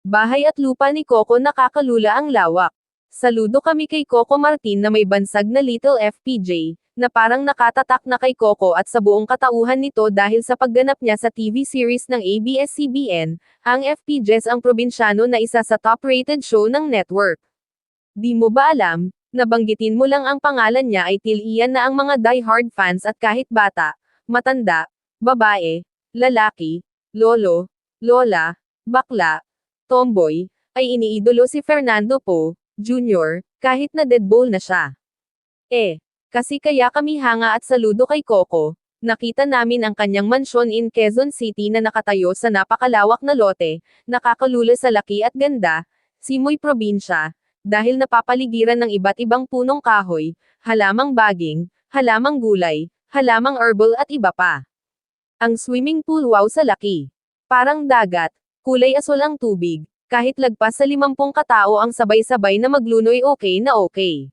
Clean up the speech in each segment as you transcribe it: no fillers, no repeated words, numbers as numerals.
Bahay at lupa ni Coco nakakalula ang lawak. Saludo kami kay Coco Martin na may bansag na Little FPJ, na parang nakatatak na kay Coco at sa buong katauhan nito dahil sa pagganap niya sa TV series ng ABS-CBN, ang FPJs ang probinsyano na isa sa top-rated show ng network. Di mo ba alam, nabanggitin mo lang ang pangalan niya ay tiliyan na ang mga die-hard fans at kahit bata, matanda, babae, lalaki, lolo, lola, bakla, tomboy, ay iniidolo si Fernando Poe, Jr., kahit na deadball na siya. Kasi kaya kami hanga at saludo kay Coco, nakita namin ang kanyang mansyon in Quezon City na nakatayo sa napakalawak na lote, nakakalula sa laki at ganda, simoy probinsya, dahil napapaligiran ng iba't ibang punong kahoy, halamang baging, halamang gulay, halamang herbal at iba pa. Ang swimming pool wow sa laki. Parang dagat, kulay asul ang tubig. Kahit lagpas sa 50 katao ang sabay-sabay na maglunoy okay na okay.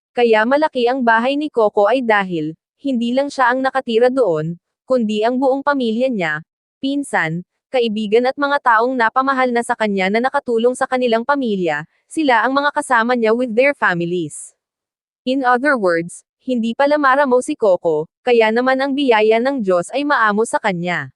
Kaya malaki ang bahay ni Coco ay dahil, hindi lang siya ang nakatira doon, kundi ang buong pamilya niya, pinsan, kaibigan at mga taong napamahal na sa kanya na nakatulong sa kanilang pamilya, sila ang mga kasama niya with their families. In other words, hindi pala maramo si Coco, kaya naman ang biyaya ng Diyos ay maamo sa kanya.